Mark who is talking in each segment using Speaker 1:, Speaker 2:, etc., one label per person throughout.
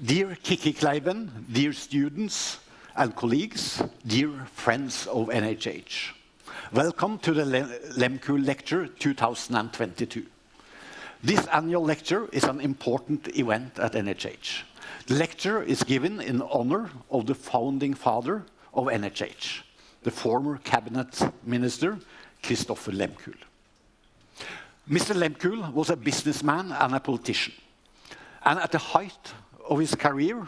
Speaker 1: Dear Kikki Kleiven, dear students and colleagues, dear friends of NHH, welcome to the Lehmkuhl Lecture 2022. This annual lecture is an important event at NHH. The lecture is given in honor of the founding father of NHH, the former cabinet minister, Kristofer Lehmkuhl. Mr. Lehmkuhl was a businessman and a politician. And at the height of his career,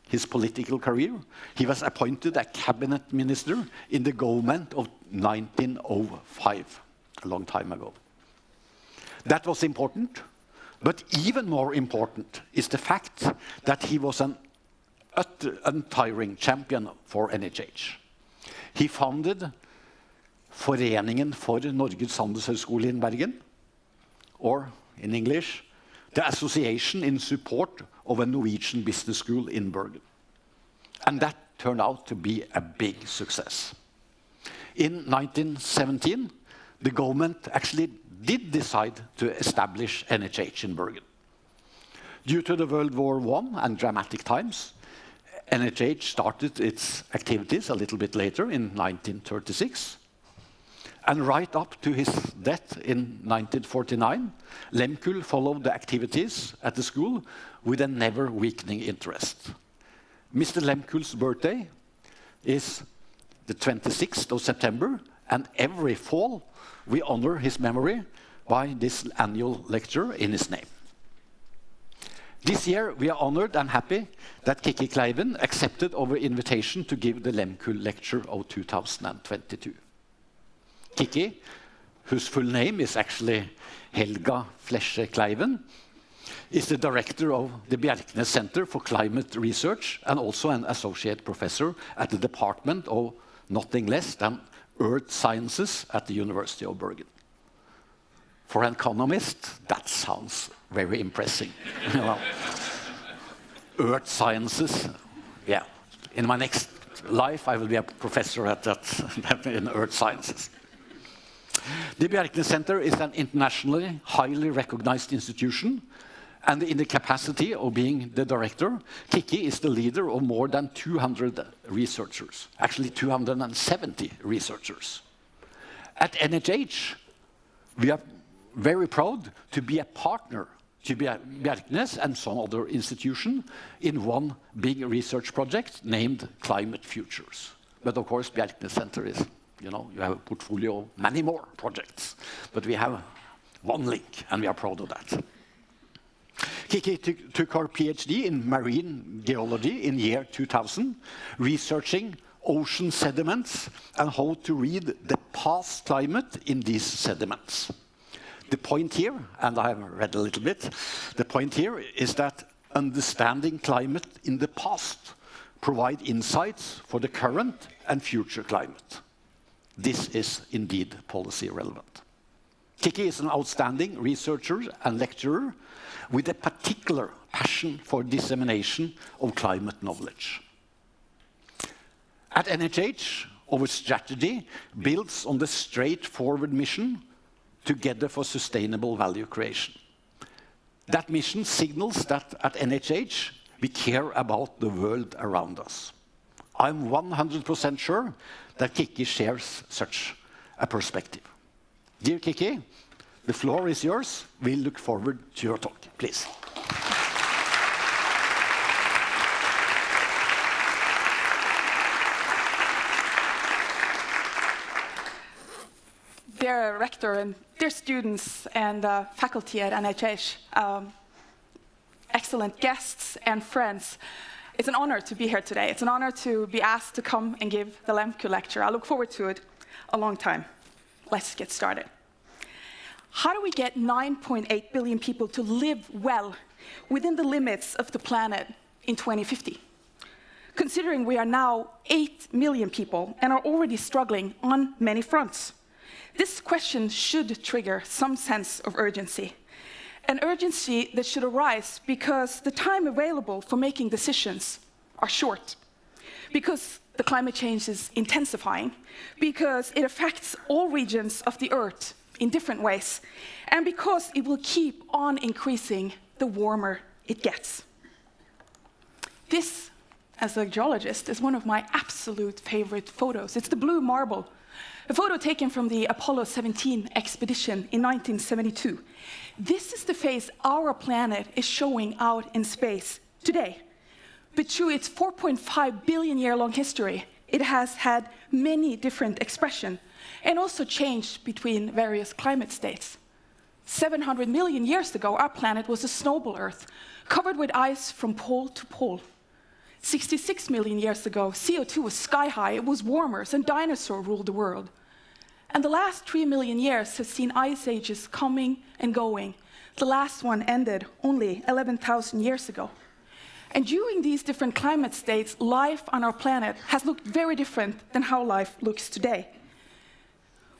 Speaker 1: his political career, he was appointed a cabinet minister in the government of 1905, a long time ago. That was important, but even more important is the fact that he was an untiring champion for NHH. He founded Foreningen for Norges Handelshøyskole in Bergen, or in English, the association in support of a Norwegian business school in Bergen. And that turned out to be a big success. In 1917, the government actually did decide to establish NHH in Bergen. Due to the World War I and dramatic times, NHH started its activities a little bit later in 1936. And right up to his death in 1949, Lehmkuhl followed the activities at the school with a never-weakening interest. Mr. Lehmkuhl's birthday is the 26th of September, and every fall we honor his memory by this annual lecture in his name. This year we are honored and happy that Kikki Kleiven accepted our invitation to give the Lehmkuhl Lecture of 2022. Kikki, whose full name is actually Kikki Flesche Kleiven, is the director of the Bjerknes Centre for Climate Research and also an associate professor at the Department of nothing less than Earth Sciences at the University of Bergen. For an economist, that sounds very impressive. Well, Earth Sciences, yeah. In my next life, I will be a professor at that in Earth Sciences. The Bjerknes Centre is an internationally highly recognized institution, and in the capacity of being the director, Kikki is the leader of more than 200 researchers, actually 270 researchers. At NHH, we are very proud to be a partner to Bjerknes and some other institution in one big research project named Climate Futures. But of course, Bjerknes Centre is, you have a portfolio of many more projects. But we have one link, and we are proud of that. Kikki took her PhD in marine geology in year 2000, researching ocean sediments and how to read the past climate in these sediments. The point here, and I have read a little bit, the point here is that understanding climate in the past provide insights for the current and future climate. This is indeed policy relevant. Kikki is an outstanding researcher and lecturer with a particular passion for dissemination of climate knowledge. At NHH, our strategy builds on the straightforward mission Together for Sustainable Value Creation. That mission signals that at NHH, we care about the world around us. I'm 100% sure that Kikki shares such a perspective. Dear Kikki, the floor is yours. We look forward to your talk, please.
Speaker 2: Dear Rector and dear students and faculty at NHH, excellent guests and friends, it's an honor to be here today. It's an honor to be asked to come and give the Lehmkuhl Lecture. I look forward to it a long time. Let's get started. How do we get 9.8 billion people to live well within the limits of the planet in 2050? Considering we are now 8 million people and are already struggling on many fronts. This question should trigger some sense of urgency. An urgency that should arise because the time available for making decisions are short, because the climate change is intensifying, because it affects all regions of the Earth in different ways, and because it will keep on increasing the warmer it gets. This, as a geologist, is one of my absolute favorite photos. It's the blue marble, a photo taken from the Apollo 17 expedition in 1972. This is the face our planet is showing out in space today. But through its 4.5 billion year long history, it has had many different expressions and also changed between various climate states. 700 million years ago, our planet was a snowball Earth, covered with ice from pole to pole. 66 million years ago, CO2 was sky high, it was warmer, and dinosaurs ruled the world. And the last 3 million years have seen ice ages coming and going. The last one ended only 11,000 years ago. And during these different climate states, life on our planet has looked very different than how life looks today.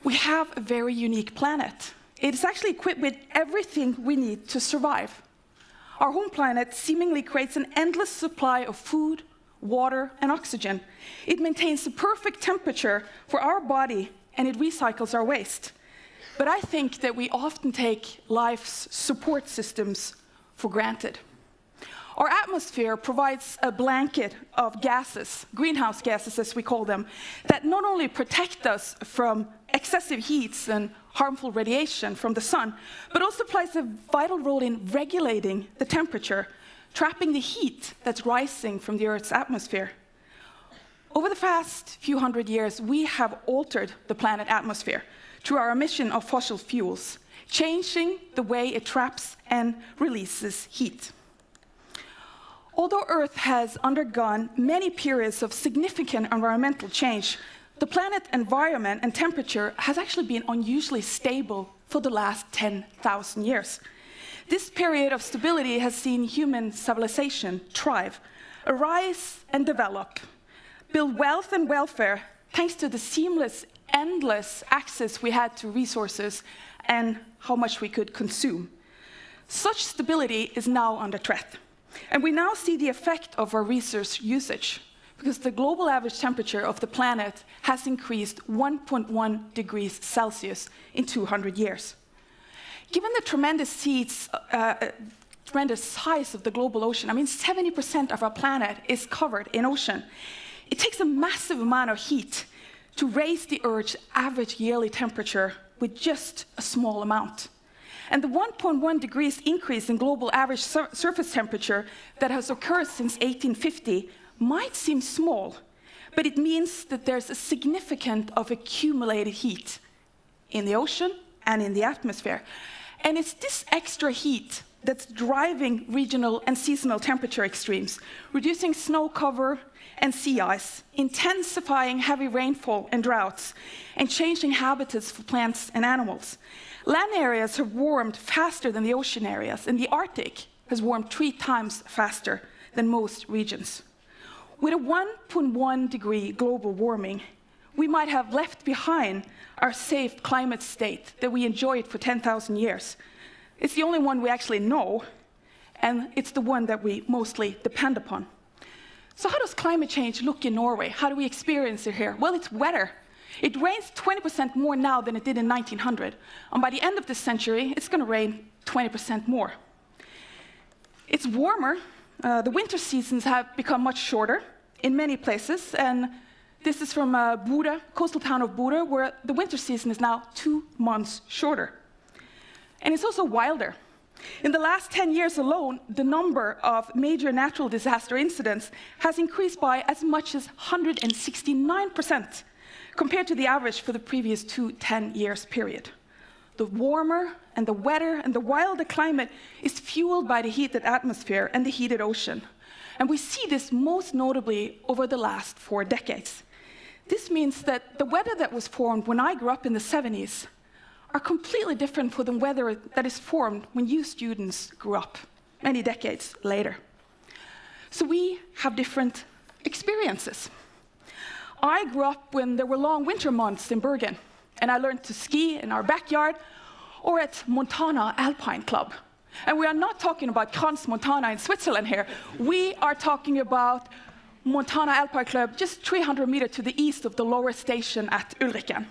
Speaker 2: We have a very unique planet. It is actually equipped with everything we need to survive. Our home planet seemingly creates an endless supply of food, water, and oxygen. It maintains the perfect temperature for our body, and it recycles our waste. But I think that we often take life's support systems for granted. Our atmosphere provides a blanket of gases, greenhouse gases as we call them, that not only protect us from excessive heats and harmful radiation from the sun, but also plays a vital role in regulating the temperature, trapping the heat that's rising from the Earth's atmosphere. Over the past few hundred years, we have altered the planet's atmosphere through our emission of fossil fuels, changing the way it traps and releases heat. Although Earth has undergone many periods of significant environmental change, the planet's environment and temperature has actually been unusually stable for the last 10,000 years. This period of stability has seen human civilization thrive, arise and develop, build wealth and welfare thanks to the seamless, endless access we had to resources and how much we could consume. Such stability is now under threat. And we now see the effect of our resource usage, because the global average temperature of the planet has increased 1.1 degrees Celsius in 200 years. Given the tremendous size of the global ocean, 70% of our planet is covered in ocean. It takes a massive amount of heat to raise the Earth's average yearly temperature with just a small amount. And the 1.1 degrees increase in global average surface temperature that has occurred since 1850 might seem small, but it means that there's a significant of accumulated heat in the ocean and in the atmosphere. And it's this extra heat that's driving regional and seasonal temperature extremes, reducing snow cover and sea ice, intensifying heavy rainfall and droughts, and changing habitats for plants and animals. Land areas have warmed faster than the ocean areas, and the Arctic has warmed 3 times faster than most regions. With a 1.1 degree global warming, we might have left behind our safe climate state that we enjoyed for 10,000 years. It's the only one we actually know, and it's the one that we mostly depend upon. So how does climate change look in Norway? How do we experience it here? Well, it's wetter. It rains 20% more now than it did in 1900. And by the end of this century, it's going to rain 20% more. It's warmer. The winter seasons have become much shorter in many places. And this is from Bodø, coastal town of Bodø, where the winter season is now 2 months shorter. And it's also wilder. In the last 10 years alone, the number of major natural disaster incidents has increased by as much as 169%. Compared to the average for the previous 2 10-year periods. The warmer and the wetter and the wilder climate is fueled by the heated atmosphere and the heated ocean. And we see this most notably over the last 4 decades. This means that the weather that was formed when I grew up in the 70s are completely different from the weather that is formed when you students grew up many decades later. So we have different experiences. I grew up when there were long winter months in Bergen, and I learned to ski in our backyard or at Montana Alpine Club. And we are not talking about Crans Montana in Switzerland here. We are talking about Montana Alpine Club just 300 meters to the east of the lower station at Ulriken.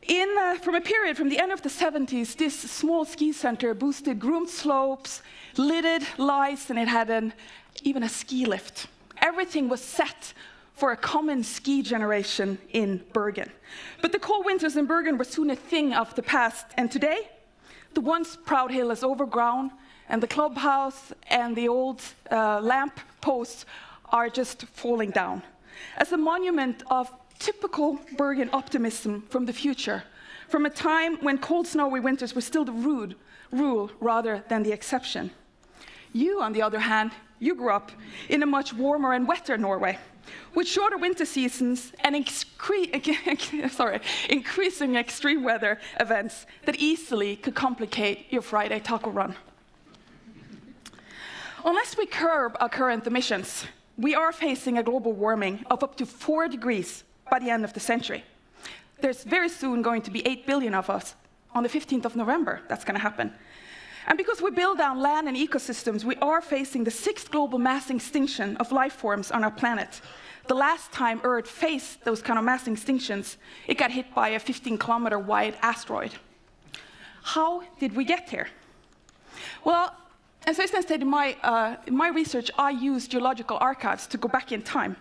Speaker 2: From a period from the end of the 70s, this small ski center boosted groomed slopes, lidded lights, and it had even a ski lift. Everything was set for a common ski generation in Bergen. But the cold winters in Bergen were soon a thing of the past, and today, the once proud hill is overgrown, and the clubhouse and the old lamp posts are just falling down. As a monument of typical Bergen optimism from the future, from a time when cold, snowy winters were still the rule rather than the exception. You, on the other hand, you grew up in a much warmer and wetter Norway, with shorter winter seasons and increasing extreme weather events that easily could complicate your Friday taco run. Unless we curb our current emissions, we are facing a global warming of up to 4 degrees by the end of the century. There's very soon going to be 8 billion of us. On the 15th of November, that's going to happen. And because we build down land and ecosystems, we are facing the 6th global mass extinction of life forms on our planet. The last time Earth faced those kind of mass extinctions, it got hit by a 15-kilometer wide asteroid. How did we get here? Well, as I said in my research, I use geological archives to go back in time.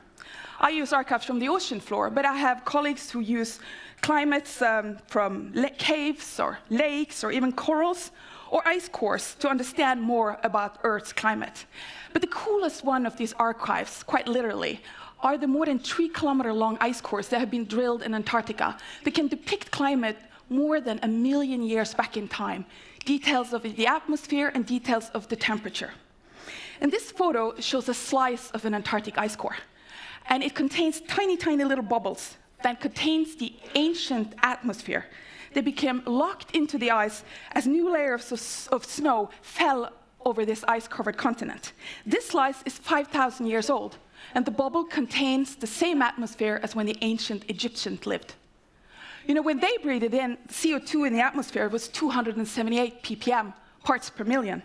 Speaker 2: I use archives from the ocean floor, but I have colleagues who use climates from caves or lakes or even corals or ice cores to understand more about Earth's climate. But the coolest one of these archives, quite literally, are the more than 3-kilometer-long ice cores that have been drilled in Antarctica that can depict climate more than 1 million years back in time, details of the atmosphere and details of the temperature. And this photo shows a slice of an Antarctic ice core, and it contains tiny, tiny little bubbles that contains the ancient atmosphere. They became locked into the ice as new layers of snow fell over this ice-covered continent. This slice is 5,000 years old, and the bubble contains the same atmosphere as when the ancient Egyptians lived. You know, when they breathed in, CO2 in the atmosphere was 278 ppm, parts per million.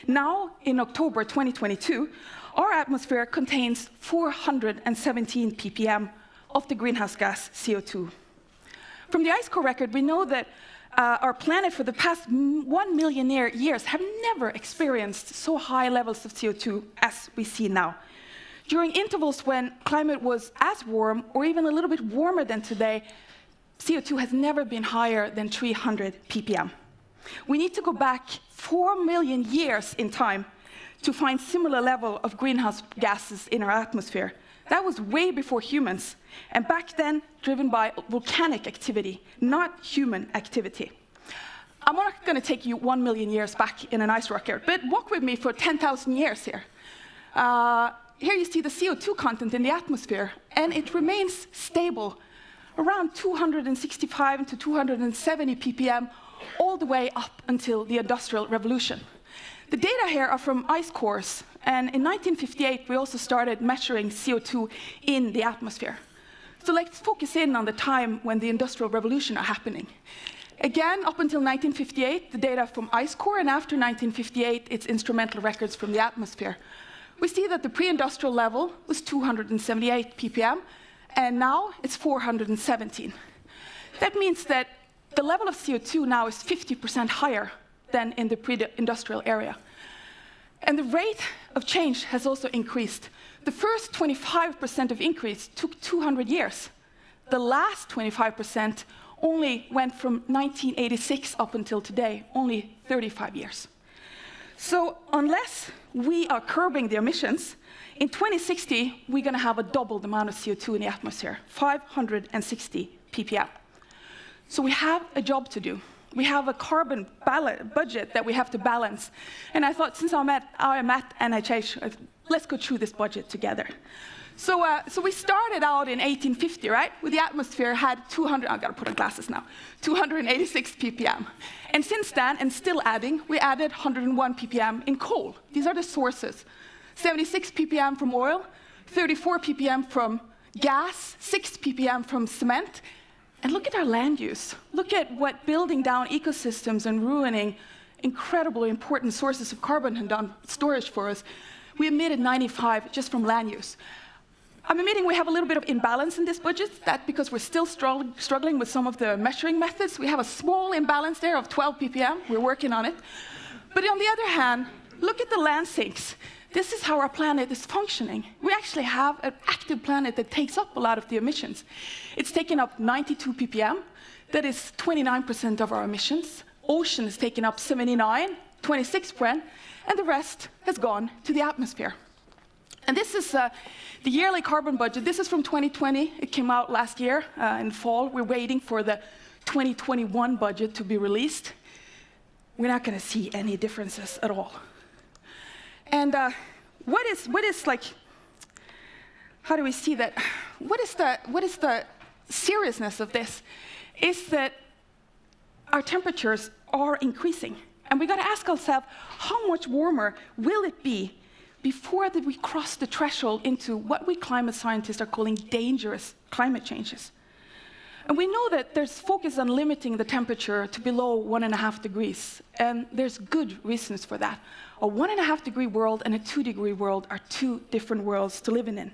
Speaker 2: Now, in October 2022, our atmosphere contains 417 ppm of the greenhouse gas CO2. From the ice core record, we know that our planet for the past 1 million years have never experienced so high levels of CO2 as we see now. During intervals when climate was as warm or even a little bit warmer than today, CO2 has never been higher than 300 ppm. We need to go back 4 million years in time to find similar level of greenhouse gases in our atmosphere. That was way before humans, and back then driven by volcanic activity, not human activity. I'm not going to take you 1 million years back in an ice record, but walk with me for 10,000 years here. Here you see the CO2 content in the atmosphere, and it remains stable around 265 to 270 ppm all the way up until the Industrial Revolution. The data here are from ice cores, and in 1958 we also started measuring CO2 in the atmosphere. So let's focus in on the time when the Industrial Revolution are happening. Again, up until 1958, the data from ice core, and after 1958, it's instrumental records from the atmosphere. We see that the pre-industrial level was 278 ppm, and now it's 417. That means that the level of CO2 now is 50% higher than in the pre-industrial area. And the rate of change has also increased. The first 25% of increase took 200 years. The last 25% only went from 1986 up until today, only 35 years. So unless we are curbing the emissions, in 2060, we're going to have a double the amount of CO2 in the atmosphere, 560 ppm. So we have a job to do. We have a carbon budget that we have to balance. And I thought, since I'm at NHH, let's go through this budget together. So we started out in 1850, right? Where the atmosphere had 200, I've got to put on glasses now, 286 ppm. And since then, and still adding, we added 101 ppm in coal. These are the sources. 76 ppm from oil, 34 ppm from gas, 6 ppm from cement. And look at our land use. Look at what building down ecosystems and ruining incredibly important sources of carbon have done storage for us. We emitted 95 just from land use. I'm admitting we have a little bit of imbalance in this budget. That's because we're still struggling with some of the measuring methods. We have a small imbalance there of 12 ppm. We're working on it. But on the other hand, look at the land sinks. This is how our planet is functioning. We actually have an active planet that takes up a lot of the emissions. It's taken up 92 ppm. That is 29% of our emissions. Ocean is taking up 79, 26%, and the rest has gone to the atmosphere. And this is the yearly carbon budget. This is from 2020. It came out last year in fall. We're waiting for the 2021 budget to be released. We're not going to see any differences at all. And what is like, how do we see that? What is the seriousness of this? Is that our temperatures are increasing. And we got to ask ourselves, how much warmer will it be before we cross the threshold into what we climate scientists are calling dangerous climate changes? And we know that there's focus on limiting the temperature to below 1.5 degrees, and there's good reasons for that. A 1.5 degree world and a 2 degree world are two different worlds to live in.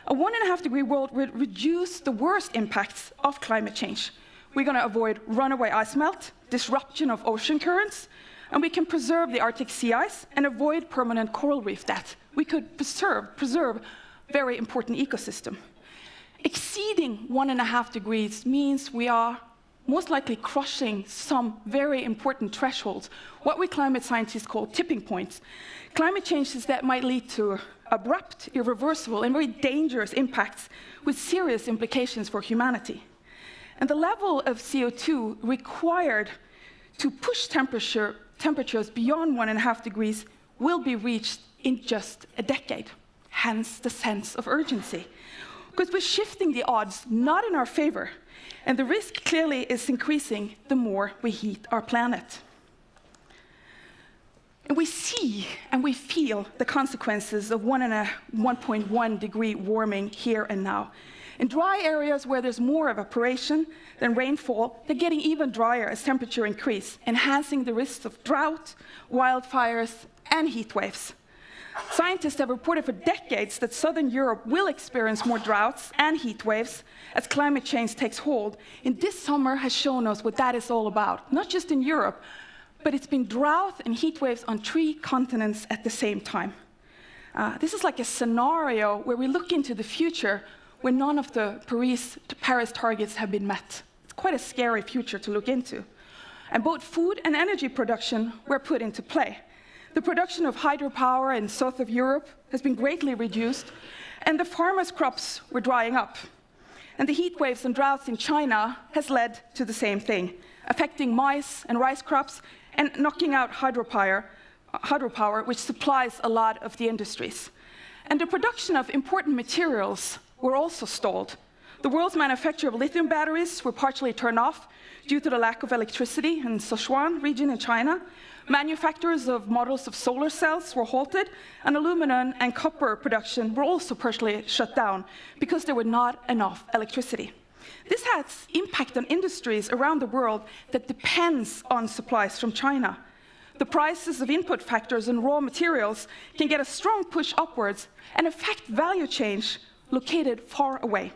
Speaker 2: A 1.5 degree world would reduce the worst impacts of climate change. We're going to avoid runaway ice melt, disruption of ocean currents, and we can preserve the Arctic sea ice and avoid permanent coral reef death. We could preserve very important ecosystem. Exceeding 1.5 degrees means we are most likely crushing some very important thresholds, what we climate scientists call tipping points. Climate changes that might lead to abrupt, irreversible, and very dangerous impacts with serious implications for humanity. And the level of CO2 required to push temperatures beyond 1.5 degrees will be reached in just a decade, hence the sense of urgency. Because we're shifting the odds not in our favor, and the risk clearly is increasing the more we heat our planet. And we see and we feel the consequences of 1.1 degree warming here and now. In dry areas where there's more evaporation than rainfall, they're getting even drier as temperature increases, enhancing the risks of drought, wildfires, and heat waves. Scientists have reported for decades that southern Europe will experience more droughts and heat waves as climate change takes hold. And this summer has shown us what that is all about, not just in Europe, but it's been drought and heat waves on 3 continents at the same time. This is like a scenario where we look into the future when none of the Paris targets have been met. It's quite a scary future to look into. And both food and energy production were put into play. The production of hydropower in south of Europe has been greatly reduced, and the farmers' crops were drying up. And the heat waves and droughts in China has led to the same thing, affecting maize and rice crops and knocking out hydropower, which supplies a lot of the industries. And the production of important materials were also stalled. The world's manufacture of lithium batteries were partially turned off due to the lack of electricity in Sichuan region in China. Manufacturers of models of solar cells were halted, and aluminum and copper production were also partially shut down because there were not enough electricity. This has impact on industries around the world that depends on supplies from China. The prices of input factors and raw materials can get a strong push upwards and affect value change located far away.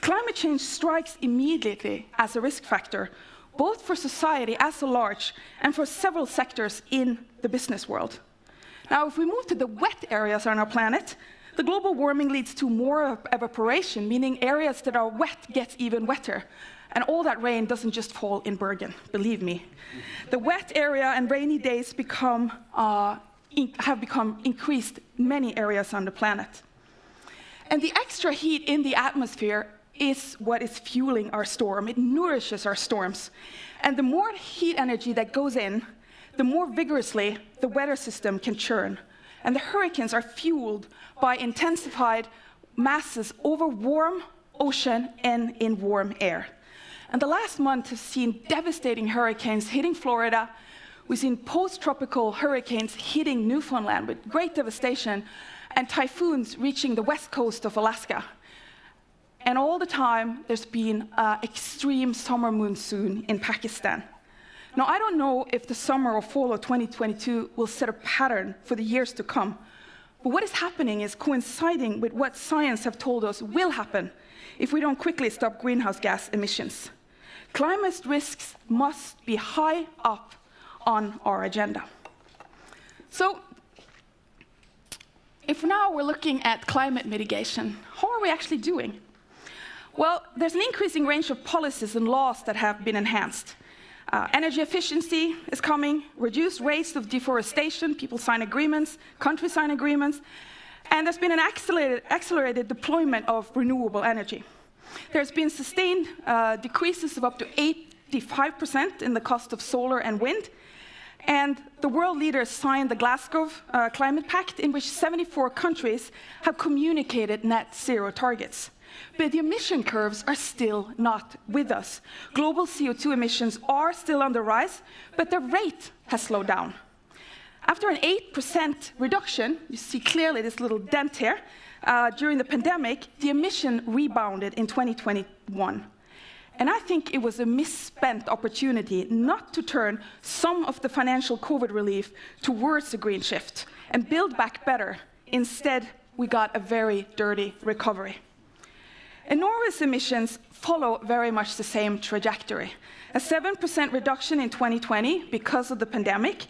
Speaker 2: Climate change strikes immediately as a risk factor, both for society as a large and for several sectors in the business world. Now, if we move to the wet areas on our planet, the global warming leads to more evaporation, meaning areas that are wet get even wetter. And all that rain doesn't just fall in Bergen, believe me. The wet area and rainy days have become increased in many areas on the planet. And the extra heat in the atmosphere is what is fueling our storm. It nourishes our storms. And the more heat energy that goes in, the more vigorously the weather system can churn. And the hurricanes are fueled by intensified masses over warm ocean and in warm air. And the last month has seen devastating hurricanes hitting Florida. We've seen post-tropical hurricanes hitting Newfoundland with great devastation, and typhoons reaching the west coast of Alaska. And all the time, there's been an extreme summer monsoon in Pakistan. Now, I don't know if the summer or fall of 2022 will set a pattern for the years to come, But what is happening is coinciding with what science have told us will happen if we don't quickly stop greenhouse gas emissions. Climate risks must be high up on our agenda. So, if now we're looking at climate mitigation, how are we actually doing? Well, there's an increasing range of policies and laws that have been enhanced. Energy efficiency is coming, reduced rates of deforestation, people sign agreements, countries sign agreements, and there's been an accelerated deployment of renewable energy. There's been sustained decreases of up to 85% in the cost of solar and wind, and the world leaders signed the Glasgow Climate Pact, in which 74 countries have communicated net zero targets. But the emission curves are still not with us. Global CO2 emissions are still on the rise, but the rate has slowed down. After an 8% reduction, you see clearly this little dent here, during the pandemic, the emission rebounded in 2021. And I think it was a misspent opportunity not to turn some of the financial COVID relief towards a green shift and build back better. Instead, we got a very dirty recovery. And Norway's emissions follow very much the same trajectory. A 7% reduction in 2020 because of the pandemic.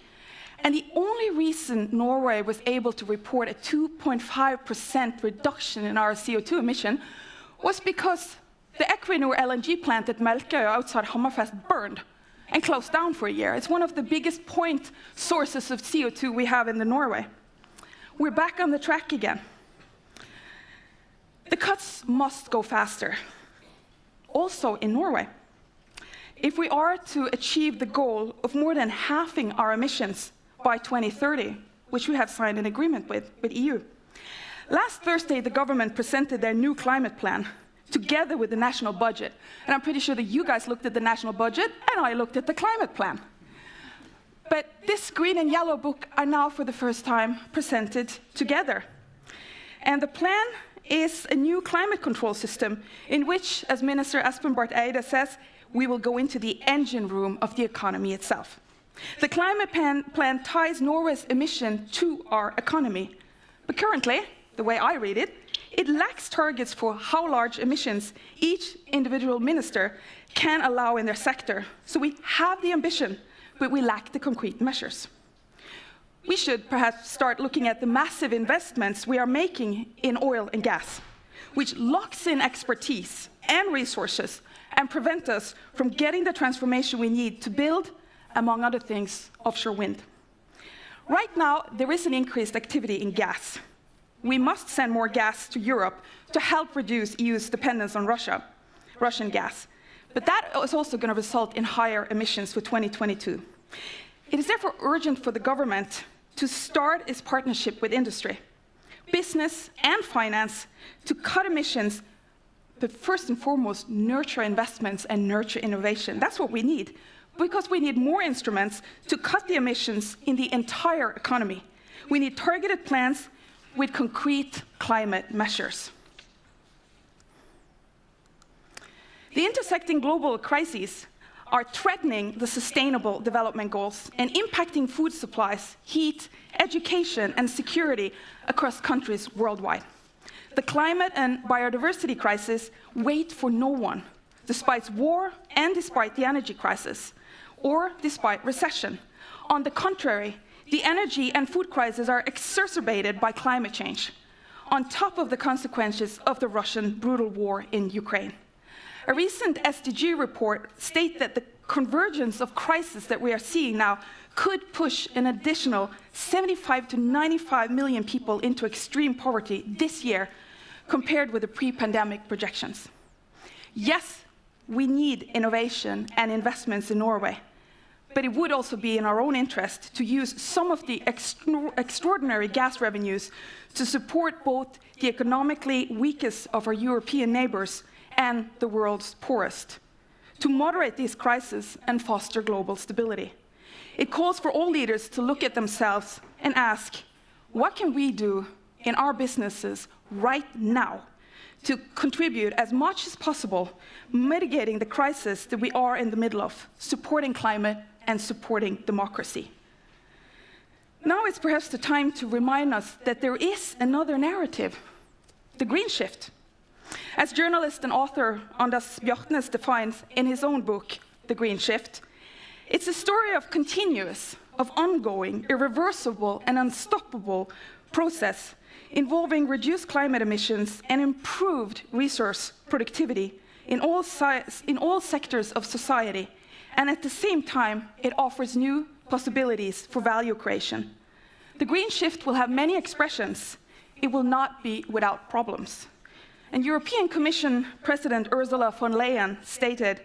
Speaker 2: And the only reason Norway was able to report a 2.5% reduction in our CO2 emission was because the Equinor LNG plant at Melkøya outside Hammerfest burned and closed down for a year. It's one of the biggest point sources of CO2 we have in Norway. We're back on the track again. The cuts must go faster, also in Norway. If we are to achieve the goal of more than halving our emissions by 2030, which we have signed an agreement with EU. Last Thursday, the government presented their new climate plan, together with the national budget. And I'm pretty sure that you guys looked at the national budget, and I looked at the climate plan. But this green and yellow book are now for the first time presented together. And the plan is a new climate control system in which, as Minister Espen Barth Eide says, we will go into the engine room of the economy itself. The climate plan ties Norway's emission to our economy. But currently, the way I read it, it lacks targets for how large emissions each individual minister can allow in their sector. So we have the ambition, but we lack the concrete measures. We should perhaps start looking at the massive investments we are making in oil and gas, which locks in expertise and resources and prevent us from getting the transformation we need to build, among other things, offshore wind. Right now, there is an increased activity in gas. We must send more gas to Europe to help reduce EU's dependence on Russian gas. But that is also going to result in higher emissions for 2022. It is therefore urgent for the government to start its partnership with industry, business and finance to cut emissions, but first and foremost, nurture investments and nurture innovation. That's what we need, because we need more instruments to cut the emissions in the entire economy. We need targeted plans with concrete climate measures. The intersecting global crises are threatening the Sustainable Development Goals and impacting food supplies, heat, education, and security across countries worldwide. The climate and biodiversity crisis wait for no one, despite war and despite the energy crisis, or despite recession. On the contrary, the energy and food crises are exacerbated by climate change, on top of the consequences of the Russian brutal war in Ukraine. A recent SDG report states that the convergence of crises that we are seeing now could push an additional 75 to 95 million people into extreme poverty this year, compared with the pre-pandemic projections. Yes, we need innovation and investments in Norway, but it would also be in our own interest to use some of the extraordinary gas revenues to support both the economically weakest of our European neighbors and the world's poorest, to moderate these crises and foster global stability. It calls for all leaders to look at themselves and ask, what can we do in our businesses right now to contribute as much as possible, mitigating the crisis that we are in the middle of, supporting climate and supporting democracy. Now it's perhaps the time to remind us that there is another narrative, the green shift. As journalist and author Anders Bjerknes defines in his own book, The Green Shift, it's a story of continuous, of ongoing, irreversible, and unstoppable process involving reduced climate emissions and improved resource productivity in all sectors of society. And at the same time, it offers new possibilities for value creation. The green shift will have many expressions. It will not be without problems. And European Commission President Ursula von der Leyen stated,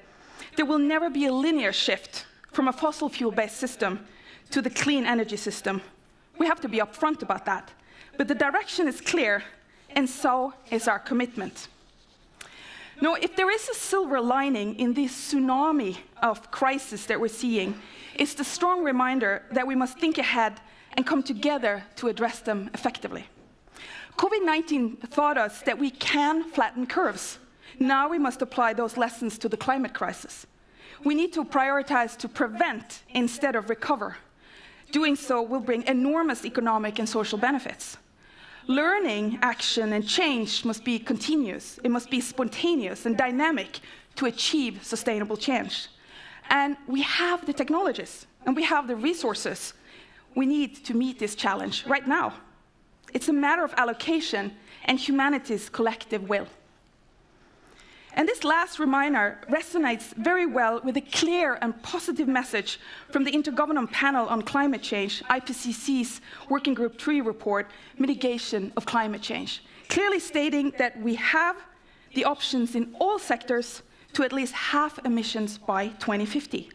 Speaker 2: there will never be a linear shift from a fossil fuel-based system to the clean energy system. We have to be upfront about that. But the direction is clear, and so is our commitment. Now, if there is a silver lining in this tsunami of crisis that we're seeing, it's the strong reminder that we must think ahead and come together to address them effectively. COVID-19 taught us that we can flatten curves. Now we must apply those lessons to the climate crisis. We need to prioritize to prevent instead of recover. Doing so will bring enormous economic and social benefits. Learning, action, and change must be continuous. It must be spontaneous and dynamic to achieve sustainable change. And we have the technologies, and we have the resources we need to meet this challenge right now. It's a matter of allocation and humanity's collective will. And this last reminder resonates very well with a clear and positive message from the Intergovernmental Panel on Climate Change, IPCC's Working Group 3 report, Mitigation of Climate Change, clearly stating that we have the options in all sectors to at least halve emissions by 2050.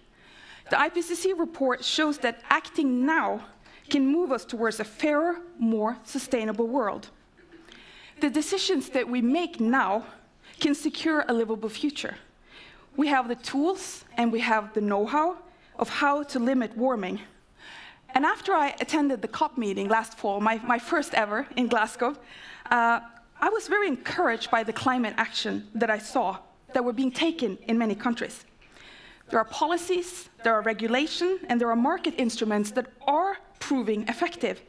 Speaker 2: The IPCC report shows that acting now can move us towards a fairer, more sustainable world. The decisions that we make now can secure a livable future. We have the tools and we have the know-how of how to limit warming. And after I attended the COP meeting last fall, my first ever in Glasgow, I was very encouraged by the climate action that I saw that were being taken in many countries. There are policies, there are regulation, and there are market instruments that are proving effective.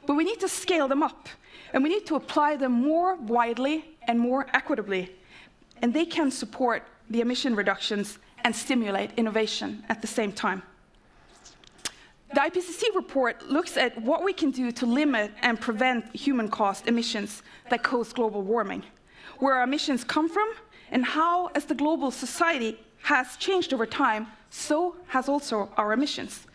Speaker 2: But we need to scale them up, and we need to apply them more widely and more equitably. And they can support the emission reductions and stimulate innovation at the same time. The IPCC report looks at what we can do to limit and prevent human-caused emissions that cause global warming, where our emissions come from, and how, as the global society has changed over time, so has also our emissions.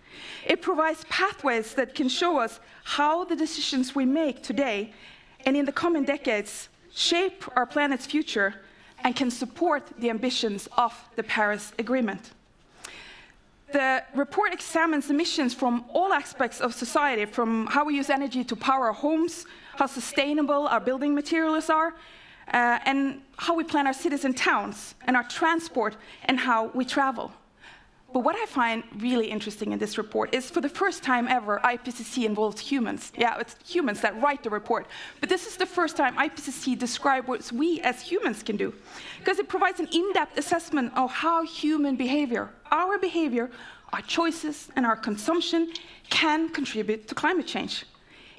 Speaker 2: It provides pathways that can show us how the decisions we make today and in the coming decades shape our planet's future and can support the ambitions of the Paris Agreement. The report examines emissions from all aspects of society, from how we use energy to power our homes, how sustainable our building materials are, and how we plan our cities and towns, and our transport, and how we travel. But what I find really interesting in this report is, for the first time ever, IPCC involves humans. Yeah, it's humans that write the report. But this is the first time IPCC describes what we as humans can do, because it provides an in-depth assessment of how human behavior, our choices, and our consumption can contribute to climate change.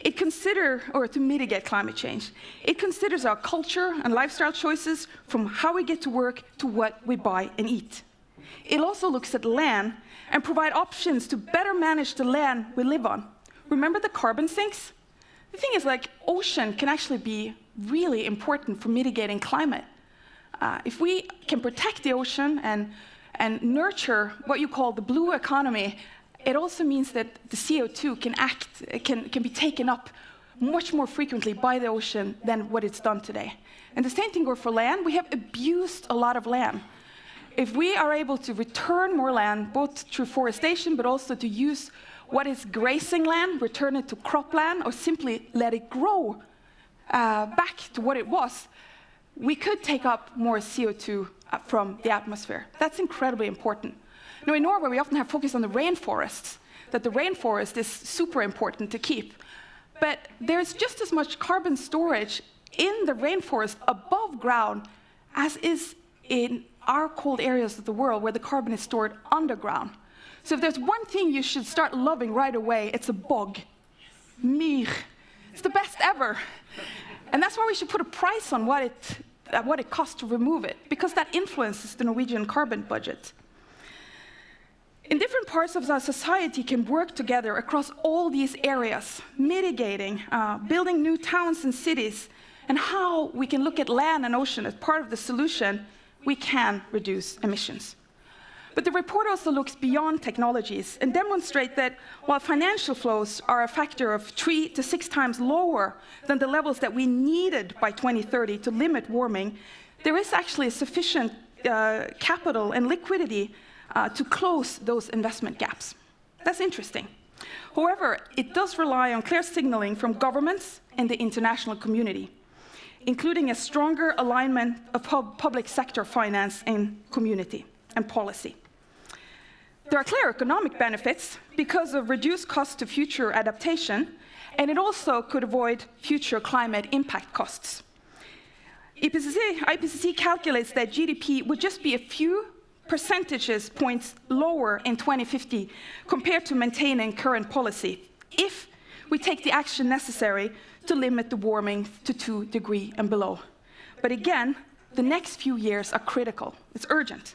Speaker 2: To mitigate climate change. It considers our culture and lifestyle choices, from how we get to work to what we buy and eat. It also looks at land and provides options to better manage the land we live on. Remember the carbon sinks? The thing is, ocean can actually be really important for mitigating climate. If we can protect the ocean and nurture what you call the blue economy, it also means that the CO2 can be taken up much more frequently by the ocean than what it's done today. And the same thing goes for land. We have abused a lot of land. If we are able to return more land, both through forestation, but also to use what is grazing land, return it to cropland, or simply let it grow back to what it was, we could take up more CO2 from the atmosphere. That's incredibly important. Now, in Norway, we often have focused on the rainforests, that the rainforest is super important to keep. But there's just as much carbon storage in the rainforest above ground as is in our cold areas of the world where the carbon is stored underground. So if there's one thing you should start loving right away, it's a bog. Myr. It's the best ever. And that's why we should put a price on what it costs to remove it, because that influences the Norwegian carbon budget. In different parts of our society can work together across all these areas, mitigating, building new towns and cities, and how we can look at land and ocean as part of the solution, we can reduce emissions. But the report also looks beyond technologies and demonstrates that while financial flows are a factor of 3 to 6 times lower than the levels that we needed by 2030 to limit warming, there is actually sufficient capital and liquidity to close those investment gaps. That's interesting. However, it does rely on clear signaling from governments and the international community, including a stronger alignment of public sector finance and community and policy. There are clear economic benefits because of reduced costs to future adaptation, and it also could avoid future climate impact costs. IPCC calculates that GDP would just be a few percentage points lower in 2050 compared to maintaining current policy if we take the action necessary to limit the warming to 2 degrees and below. But again, the next few years are critical. It's urgent.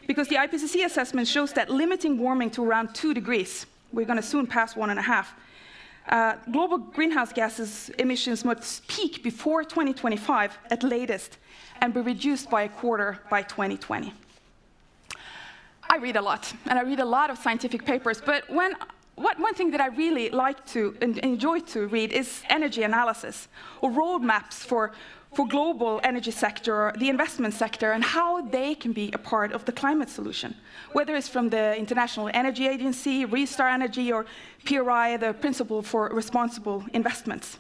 Speaker 2: Because the IPCC assessment shows that limiting warming to around 2 degrees, we're going to soon pass 1.5, global greenhouse gases emissions must peak before 2025 at latest and be reduced by a quarter by 2020. I read a lot, and I read a lot of scientific papers, but one thing that I really like to and enjoy to read is energy analysis, or roadmaps for global energy sector, the investment sector, and how they can be a part of the climate solution, whether it's from the International Energy Agency, Restart Energy, or PRI, the Principle for Responsible Investments.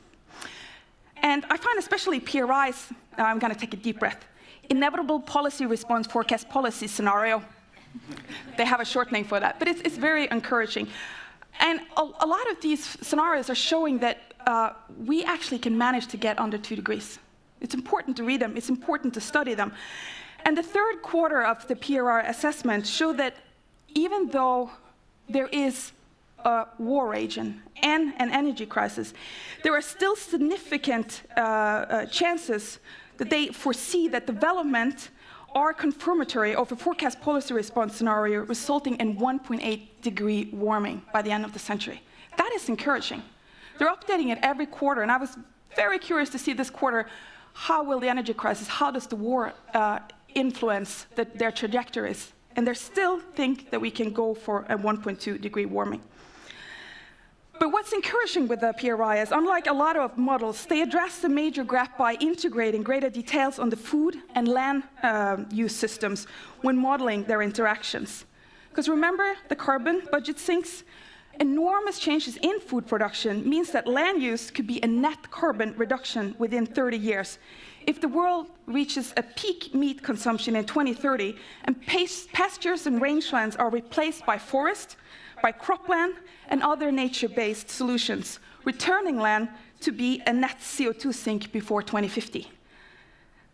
Speaker 2: And I find especially PRI's, I'm going to take a deep breath, Inevitable Policy Response Forecast Policy Scenario. They have a short name for that, but it's very encouraging. And a lot of these scenarios are showing that we actually can manage to get under 2 degrees. It's important to read them. It's important to study them. And the third quarter of the PRR assessment showed that even though there is a war raging and an energy crisis, there are still significant chances that they foresee that development are confirmatory of a forecast policy response scenario resulting in 1.8 degree warming by the end of the century. That is encouraging. They're updating it every quarter, and I was very curious to see this quarter, how will the energy crisis, how does the war influence their trajectories? And they still think that we can go for a 1.2 degree warming. But what's encouraging with the PRI is, unlike a lot of models, they address the major gap by integrating greater details on the food and land use systems when modeling their interactions. Because remember, the carbon budget sinks. Enormous changes in food production means that land use could be a net carbon reduction within 30 years. If the world reaches a peak meat consumption in 2030 and pastures and rangelands are replaced by forest, by cropland, and other nature-based solutions, returning land to be a net CO2 sink before 2050.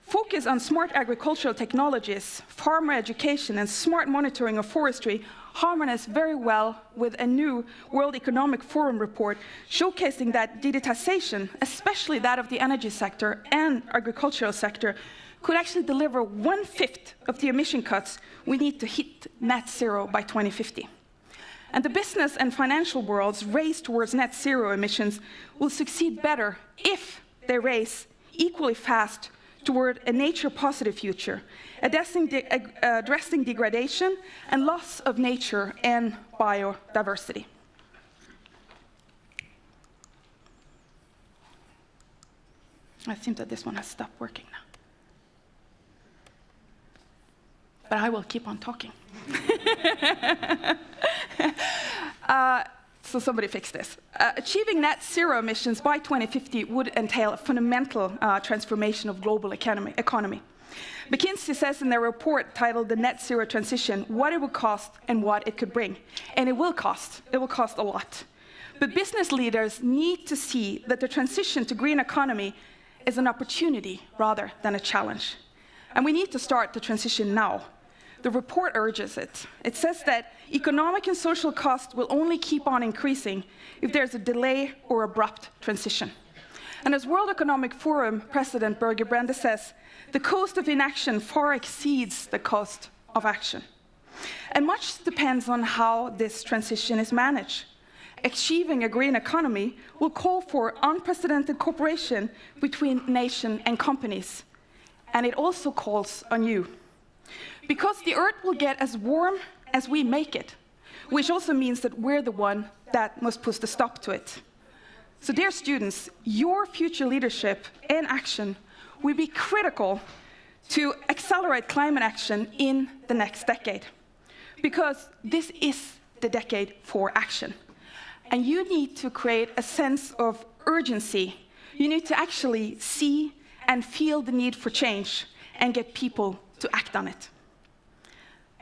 Speaker 2: Focus on smart agricultural technologies, farmer education, and smart monitoring of forestry harmonize very well with a new World Economic Forum report showcasing that digitization, especially that of the energy sector and agricultural sector, could actually deliver 1/5 of the emission cuts we need to hit net zero by 2050. And the business and financial world's race towards net zero emissions will succeed better if they race equally fast toward a nature-positive future, addressing degradation and loss of nature and biodiversity. It seems that this one has stopped working now. But I will keep on talking. So somebody fix this. Achieving net zero emissions by 2050 would entail a fundamental transformation of global economy. McKinsey says in their report titled The Net Zero Transition what it would cost and what it could bring. And it will cost a lot. But business leaders need to see that the transition to green economy is an opportunity rather than a challenge. And we need to start the transition now. the report urges it. It says that economic and social costs will only keep on increasing if there's a delay or abrupt transition. And as World Economic Forum President Børge Brende says, the cost of inaction far exceeds the cost of action. And much depends on how this transition is managed. Achieving a green economy will call for unprecedented cooperation between nations and companies. And it also calls on you. Because the Earth will get as warm as we make it, which also means that we're the one that must put a stop to it. So dear students, your future leadership and action will be critical to accelerate climate action in the next decade. Because this is the decade for action. And you need to create a sense of urgency. You need to actually see and feel the need for change and get people to act on it.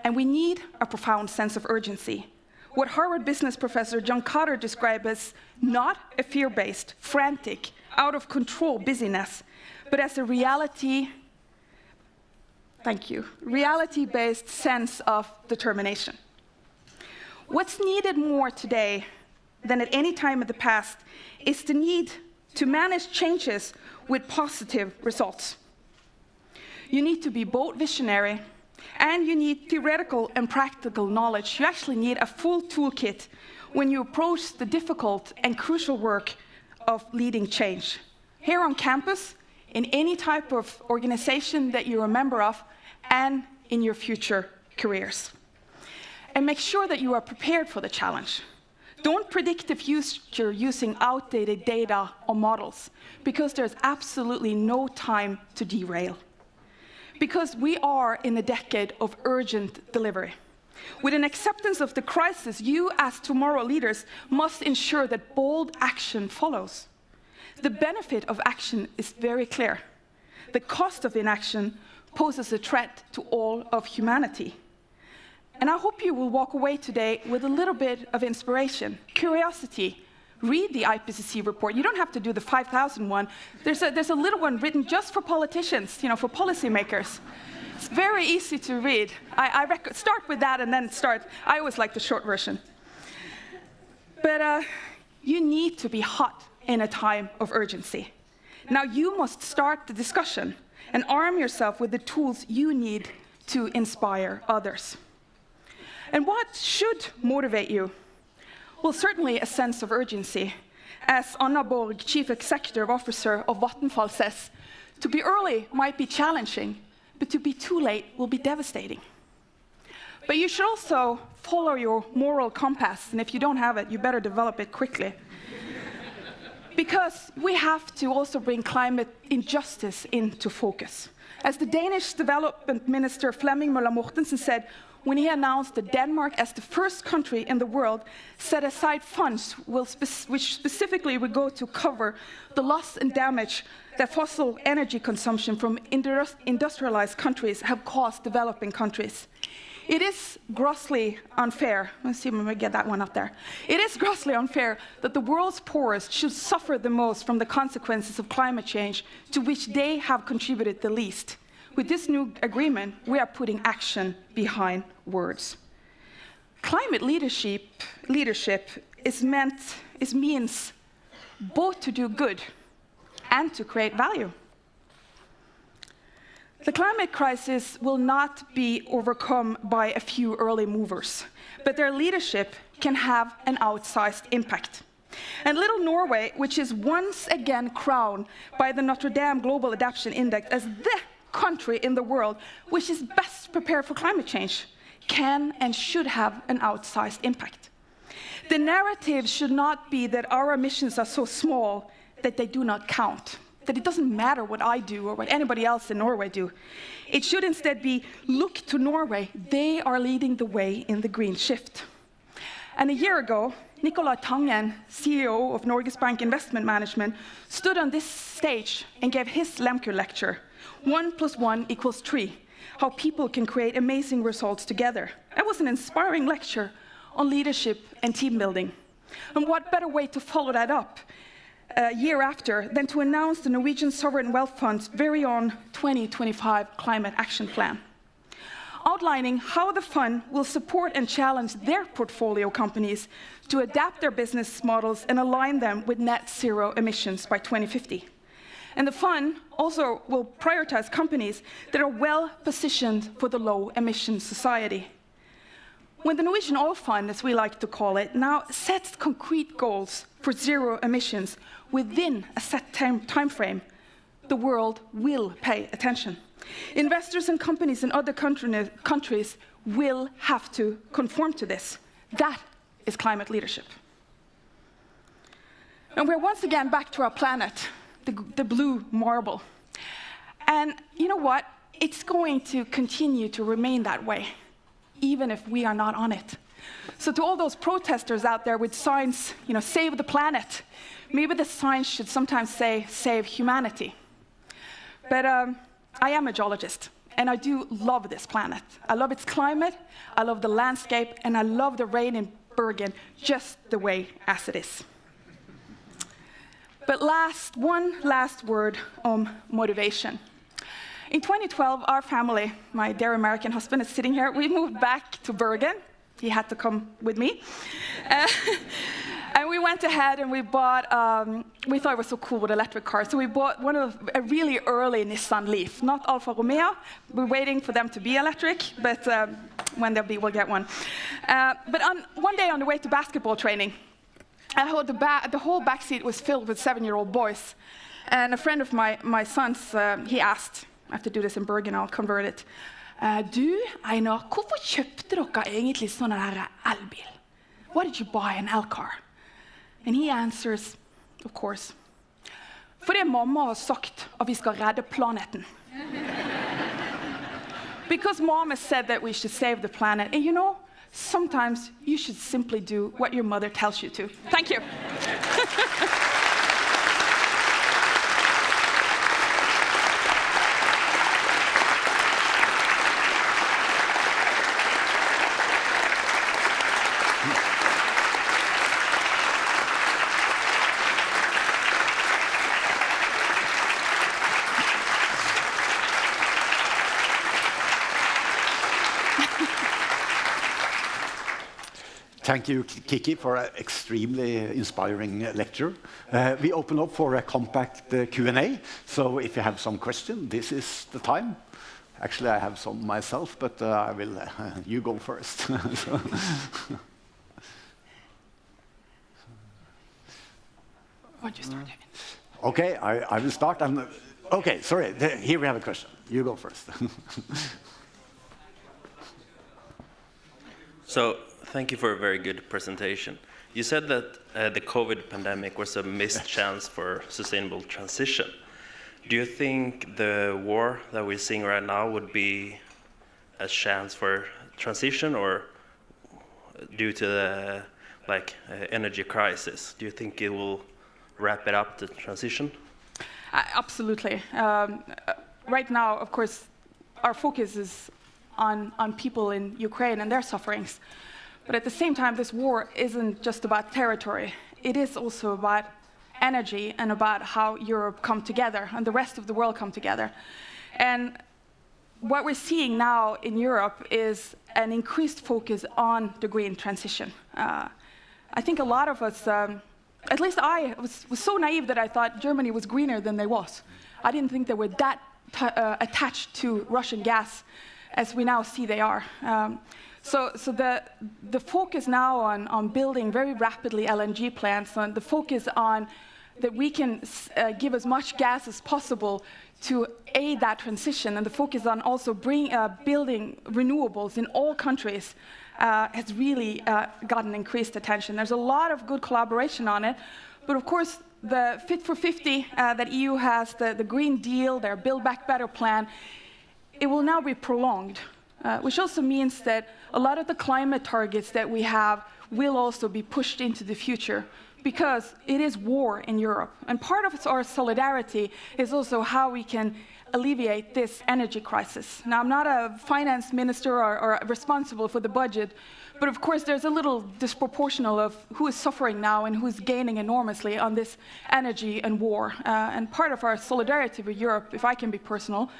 Speaker 2: And we need a profound sense of urgency. What Harvard business professor John Kotter described as not a fear-based, frantic, out-of-control busyness, but as a reality-based sense of determination. What's needed more today than at any time in the past is the need to manage changes with positive results. You need to be both visionary and you need theoretical and practical knowledge. You actually need a full toolkit when you approach the difficult and crucial work of leading change. Here on campus, in any type of organization that you're a member of, and in your future careers. And make sure that you are prepared for the challenge. Don't predict the future using outdated data or models, because there's absolutely no time to derail. Because we are in a decade of urgent delivery. With an acceptance of the crisis, you as tomorrow leaders must ensure that bold action follows. The benefit of action is very clear. The cost of inaction poses a threat to all of humanity. And I hope you will walk away today with a little bit of inspiration, curiosity. Read the IPCC report. You don't have to do the 5,000 one. There's a little one written just for politicians, for policymakers. It's very easy to read. I start with that and then start. I always like the short version. But you need to be hot in a time of urgency. Now you must start the discussion and arm yourself with the tools you need to inspire others. And what should motivate you? Well, certainly a sense of urgency. As Anna Borg, Chief Executive Officer of Vattenfall, says, to be early might be challenging, but to be too late will be devastating. But you should also follow your moral compass, and if you don't have it, you better develop it quickly. Because we have to also bring climate injustice into focus. As the Danish Development Minister Flemming Møller Mortensen said, when he announced that Denmark, as the first country in the world, set aside funds which specifically would go to cover the loss and damage that fossil energy consumption from industrialized countries have caused developing countries. It is grossly unfair. Let's see if we get that one up there. It is grossly unfair that the world's poorest should suffer the most from the consequences of climate change, to which they have contributed the least. With this new agreement, we are putting action behind words. Climate leadership means both to do good and to create value. The climate crisis will not be overcome by a few early movers, but their leadership can have an outsized impact. And little Norway, which is once again crowned by the Notre Dame Global Adaptation Index as the country in the world which is best prepared for climate change, can and should have an outsized impact. The narrative should not be that our emissions are so small that they do not count, that it doesn't matter what I do or what anybody else in Norway do. It should instead be, look to Norway, they are leading the way in the green shift. And a year ago, Nicolai Tangen, CEO of Norges Bank Investment Management, stood on this stage and gave his Lehmkuhl Lecture, 1 + 1 = 3, how people can create amazing results together. That was an inspiring lecture on leadership and team building. And what better way to follow that up a year after than to announce the Norwegian Sovereign Wealth Fund's very own 2025 Climate Action Plan. outlining how the fund will support and challenge their portfolio companies to adapt their business models and align them with net zero emissions by 2050. And the fund also will prioritize companies that are well positioned for the low emission society. When the Norwegian Oil Fund, as we like to call it, now sets concrete goals for zero emissions within a set time frame, the world will pay attention. Investors and companies in other countries will have to conform to this. That is climate leadership. And we're once again back to our planet, the blue marble. And you know what? It's going to continue to remain that way, even if we are not on it. So to all those protesters out there with signs, save the planet, maybe the signs should sometimes say, save humanity. But I am a geologist, and I do love this planet. I love its climate, I love the landscape, and I love the rain in Bergen just the way as it is. But one last word on motivation. In 2012, our family, my dear American husband is sitting here, we moved back to Bergen. He had to come with me. And we went ahead and we bought, we thought it was so cool with electric cars, so we bought a really early Nissan Leaf, not Alfa Romeo. We're waiting for them to be electric, but when they'll be, we'll get one. But one day on the way to basketball training, I heard the whole backseat was filled with 7-year-old boys. And a friend of my son's, he asked, I have to do this in Bergen, I'll convert it. Du, Einar, hvorfor kjøpte dere egentlig sånn her elbil? Why did you buy an L-car? And he answers, of course, fordi mamma har sagt at vi skal redde planeten. Because mom has said that we should save the planet. And sometimes you should simply do what your mother tells you to. Thank you.
Speaker 1: Thank you, Kikki, for an extremely inspiring lecture. We open up for a compact Q&A, so if you have some questions, this is the time. Actually, I have some myself, but I will. You go first.
Speaker 2: Why don't you start, David?
Speaker 1: Okay, I will start. Okay, sorry, here we have a question. You go first.
Speaker 3: So, thank you for a very good presentation. You said that the COVID pandemic was a missed chance for sustainable transition. Do you think the war that we're seeing right now would be a chance for transition, or due to the energy crisis, do you think it will wrap it up, the transition?
Speaker 2: Absolutely. Right now, of course, our focus is on people in Ukraine and their sufferings. But at the same time, this war isn't just about territory. It is also about energy and about how Europe come together and the rest of the world come together. And what we're seeing now in Europe is an increased focus on the green transition. I think a lot of us, at least I was so naive that I thought Germany was greener than they was. I didn't think they were that attached to Russian gas as we now see they are. So the focus now on building very rapidly LNG plants, and the focus on that we can give as much gas as possible to aid that transition, and the focus on also building renewables in all countries has really gotten increased attention. There's a lot of good collaboration on it, but of course the Fit for 50 that EU has, the Green Deal, their Build Back Better plan, it will now be prolonged, which also means that a lot of the climate targets that we have will also be pushed into the future, because it is war in Europe. And part of our solidarity is also how we can alleviate this energy crisis. Now, I'm not a finance minister or responsible for the budget, but of course there's a little disproportional of who is suffering now and who's gaining enormously on this energy and war. And part of our solidarity with Europe, if I can be personal,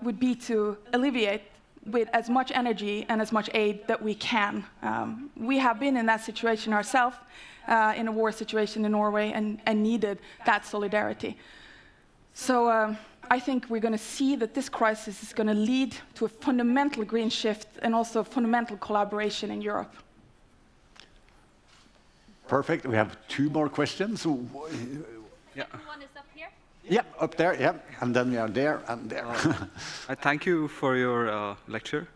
Speaker 2: would be to alleviate with as much energy and as much aid that we can. We have been in that situation ourselves, in a war situation in Norway, and needed that solidarity. So I think we're going to see that this crisis is going to lead to a fundamental green shift and also fundamental collaboration in Europe.
Speaker 1: Perfect. We have 2 more questions.
Speaker 4: Yeah. One is up here.
Speaker 1: Yeah, up there, yeah. And then we are there and there.
Speaker 5: I thank you for your lecture.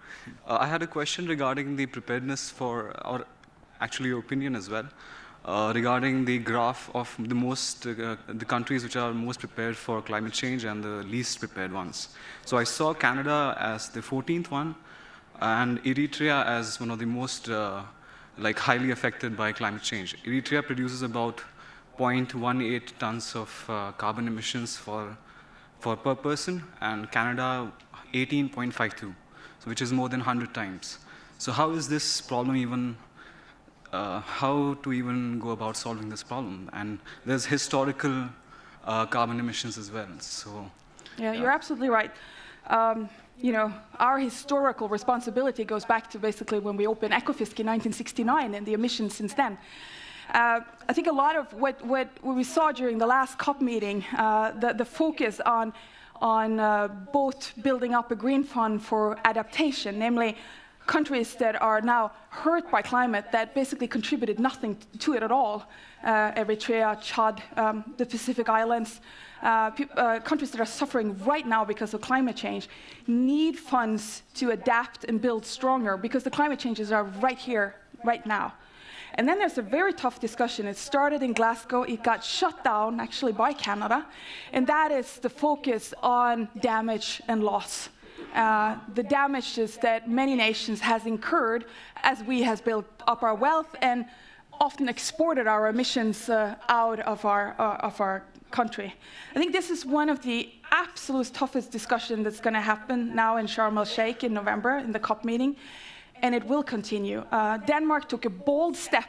Speaker 5: I had a question regarding the preparedness for, or actually your opinion as well, regarding the graph of the countries which are most prepared for climate change and the least prepared ones. So I saw Canada as the 14th one, and Eritrea as one of the most highly affected by climate change. Eritrea produces about 0.18 tons of carbon emissions per person, and Canada 18.52, so which is more than 100 times. So how is this problem even, how to even go about solving this problem? And there's historical carbon emissions as well. So
Speaker 2: yeah, you're absolutely right. You know, our historical responsibility goes back to basically when we opened Ekofisk in 1969 and the emissions since then. I think a lot of what we saw during the last COP meeting, the focus on both building up a green fund for adaptation, namely countries that are now hurt by climate that basically contributed nothing to it at all, Eritrea, Chad, the Pacific Islands, countries that are suffering right now because of climate change, need funds to adapt and build stronger because the climate changes are right here, right now. And then there's a very tough discussion. It started in Glasgow. It got shut down, actually, by Canada. And that is the focus on damage and loss. The damages that many nations has incurred as we has built up our wealth and often exported our emissions out of our country. I think this is one of the absolute toughest discussions that's going to happen now in Sharm el-Sheikh in November in the COP meeting. And it will continue. Denmark took a bold step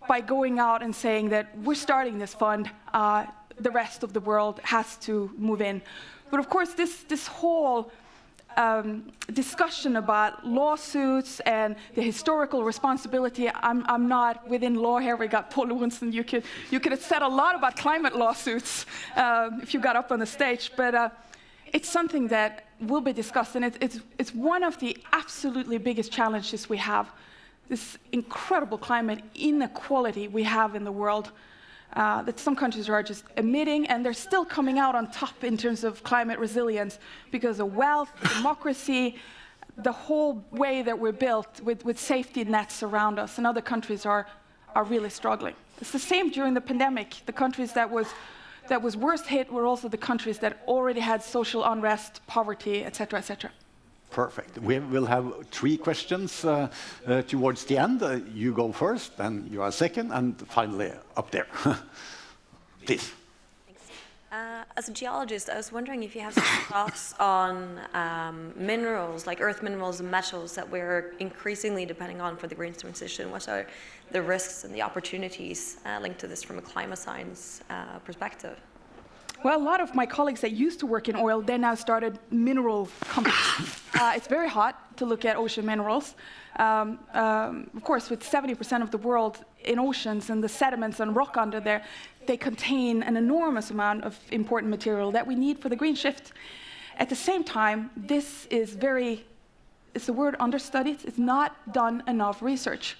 Speaker 2: by going out and saying that we're starting this fund. The rest of the world has to move in. But of course, this whole discussion about lawsuits and the historical responsibility, I'm not within law here. We got Paul Lorentzen. You could have said a lot about climate lawsuits if you got up on the stage. But it's something that will be discussed, and it's one of the absolutely biggest challenges we have, this incredible climate inequality we have in the world, that some countries are just emitting, and they're still coming out on top in terms of climate resilience because of wealth, democracy, the whole way that we're built with safety nets around us, and other countries are really struggling. It's the same during the pandemic. The countries that was worst hit were also the countries that already had social unrest, poverty, etc., etc.
Speaker 1: Perfect. We will have 3 questions towards the end. You go first, then you are second, and finally up there. Please.
Speaker 6: Thanks. As a geologist, I was wondering if you have some thoughts on minerals, like earth minerals and metals that we're increasingly depending on for the green transition. What are the risks and the opportunities linked to this from a climate science perspective?
Speaker 2: Well, a lot of my colleagues that used to work in oil, they now started mineral companies. It's very hot to look at ocean minerals. Of course, with 70% of the world in oceans and the sediments and rock under there, they contain an enormous amount of important material that we need for the green shift. At the same time, this is it's the word understudied. It's not done enough research.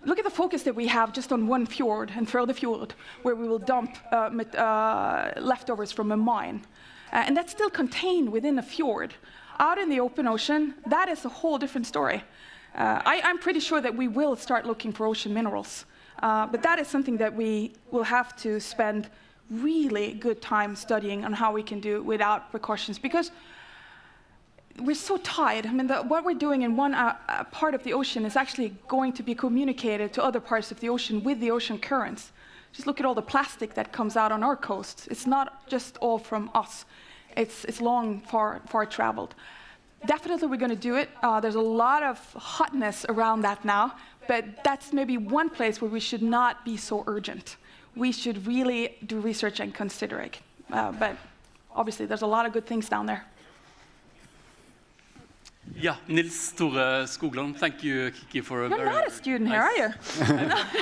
Speaker 2: Look at the focus that we have just on one fjord and Frode fjord, where we will dump leftovers from a mine. And that's still contained within a fjord. Out in the open ocean, that is a whole different story. I'm pretty sure that we will start looking for ocean minerals. But that is something that we will have to spend really good time studying on how we can do without precautions, because we're so tied. I mean, what we're doing in one part of the ocean is actually going to be communicated to other parts of the ocean with the ocean currents. Just look at all the plastic that comes out on our coast. It's not just all from us. It's long, far traveled. Definitely we're going to do it. There's a lot of hotness around that now, but that's maybe one place where we should not be so urgent. We should really do research and consider it. But obviously there's a lot of good things down there.
Speaker 7: Yeah, Nils Tore Skogland. Thank you, Kikki, for a
Speaker 2: You're
Speaker 7: very
Speaker 2: not a student here, are you?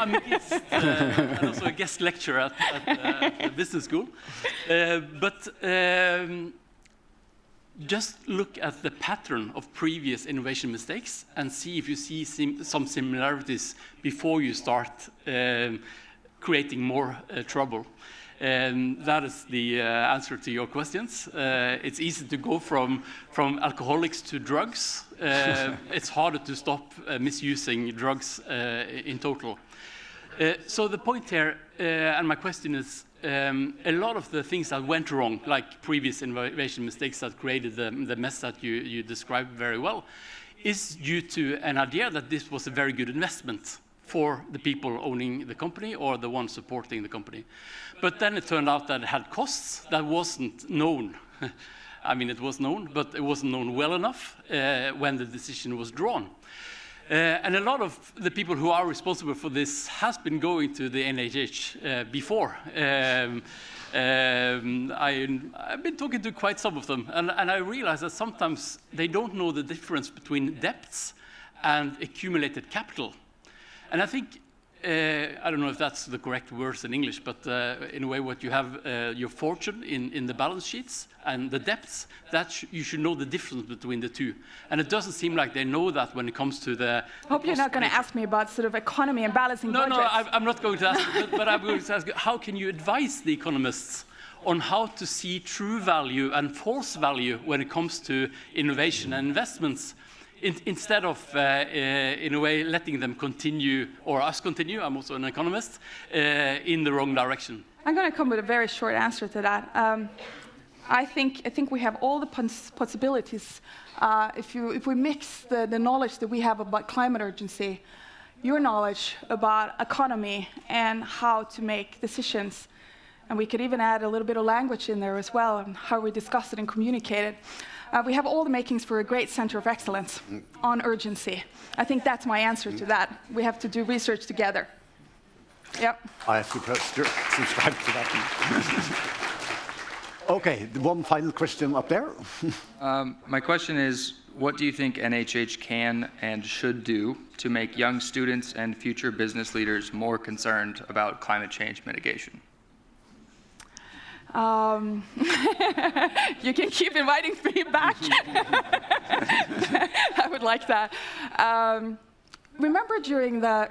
Speaker 7: I'm a guest, and also a guest lecturer at the business school. Just look at the pattern of previous innovation mistakes and see if you see some similarities before you start creating more trouble. That is the answer to your questions. It's easy to go from alcoholics to drugs. It's harder to stop misusing drugs in total. So the point here, and my question is, a lot of the things that went wrong, like previous innovation mistakes that created the mess that you described very well, is due to an idea that this was a very good investment for the people owning the company or the ones supporting the company. But then it turned out that it had costs that wasn't known. I mean, it was known, but it wasn't known well enough when the decision was drawn. And a lot of the people who are responsible for this has been going to the NHH before. I've been talking to quite some of them, and I realize that sometimes they don't know the difference between debts and accumulated capital. And I think, I don't know if that's the correct words in English, but in a way what you have, your fortune in the balance sheets and the debts, that you should know the difference between the two. And it doesn't seem like they know that when it comes to the...
Speaker 2: I hope you're not going to ask me about sort of economy and balancing budgets.
Speaker 7: No, I'm not going to ask, but I'm going to ask, how can you advise the economists on how to see true value and false value when it comes to innovation and investments? Instead of, in a way, letting them continue, or us continue, I'm also an economist, in the wrong direction?
Speaker 2: I'm going to come with a very short answer to that. I think we have all the possibilities. If we mix the knowledge that we have about climate urgency, your knowledge about economy and how to make decisions, and we could even add a little bit of language in there as well, and how we discuss it and communicate it. We have all the makings for a great center of excellence on urgency. I think that's my answer to that. We have to do research together. Yep.
Speaker 1: I have to subscribe to that. Okay, one final question up there.
Speaker 8: My question is, what do you think NHH can and should do to make young students and future business leaders more concerned about climate change mitigation?
Speaker 2: You can keep inviting me back. I would like that. Remember during the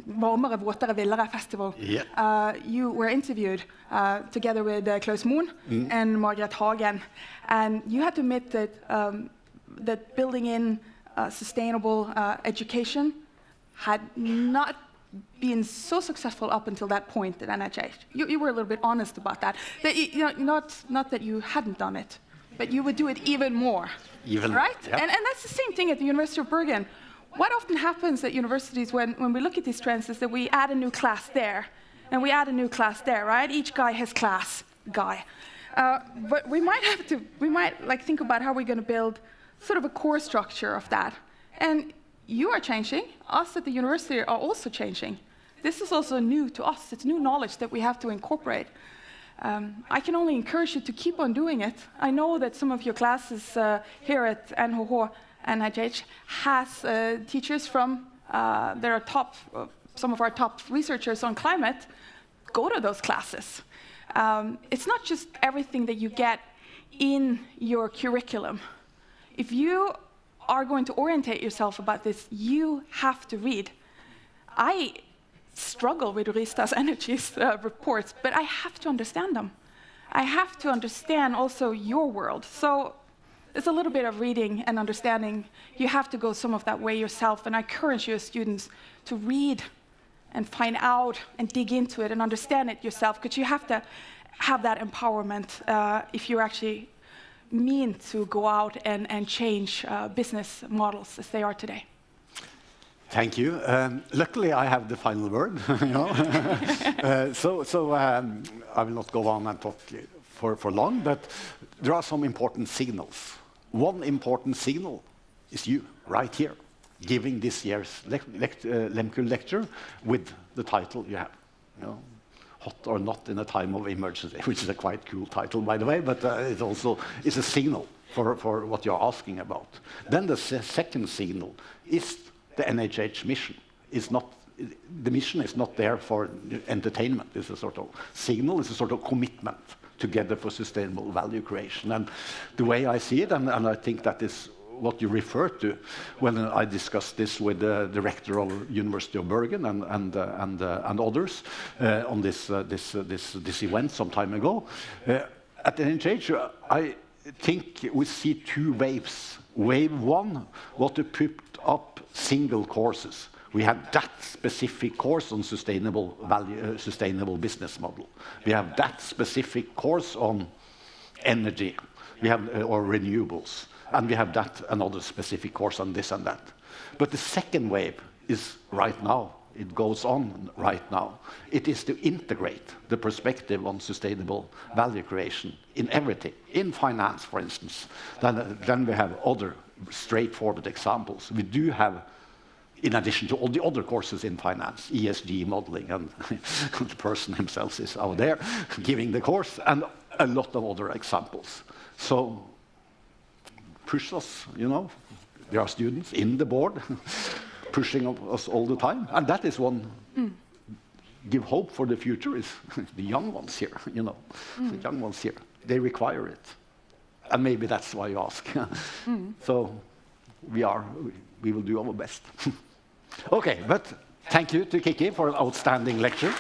Speaker 2: Varmere, Våtere, Villere festival, you were interviewed together with Klaus Moen and Margaret Hagen, and you had to admit that that building in sustainable education had not been so successful up until that point at NHH. You were a little bit honest about that. Not that you hadn't done it, but you would do it even more. Right?
Speaker 1: Yep.
Speaker 2: And that's the same thing at the University of Bergen. What often happens at universities when we look at these trends is that we add a new class there, and we add a new class there, right? Each guy has class guy. But we might think about how we're going to build sort of a core structure of that. And you are changing. Us at the university are also changing. This is also new to us. It's new knowledge that we have to incorporate. I can only encourage you to keep on doing it. I know that some of your classes here at NHH has teachers from some of our top researchers on climate. Go to those classes. It's not just everything that you get in your curriculum. If you are going to orientate yourself about this, you have to read. I struggle with Rista's Energy's reports, but I have to understand them. I have to understand also your world. So it's a little bit of reading and understanding. You have to go some of that way yourself, and I encourage you as students to read and find out and dig into it and understand it yourself, because you have to have that empowerment if you actually mean to go out and change business models as they are today.
Speaker 1: Thank you. Luckily, I have the final word. So I will not go on and talk for long, but there are some important signals. One important signal is you, right here, giving this year's Lehmkuhl Lecture with the title you have. Hot or not in a time of emergency, which is a quite cool title, by the way, but it's a signal. for what you're asking about. Then the second signal is the NHH mission. The mission is not there for entertainment. It's a sort of signal, it's a sort of commitment together for sustainable value creation. And the way I see it, and I think that is what you refer to when I discussed this with the director of University of Bergen and others on this event some time ago. At NHH, I think we see two waves. Wave one was to put up single courses. We have that specific course on sustainable business model. We have that specific course on energy. We have or renewables. And we have that another specific course on this and that. But the second wave is right now. It goes on right now. It is to integrate the perspective on sustainable value creation in everything, in finance, for instance. Then we have other straightforward examples. We do have, in addition to all the other courses in finance, ESG modeling, and the person himself is out there giving the course, and a lot of other examples. So push us, you know. There are students in the board pushing us all the time, and that is one give hope for the future is the young ones here, you know. The young ones here, they require it. And maybe that's why you ask. So we will do our best. Okay, but thank you to Kikki for an outstanding lecture.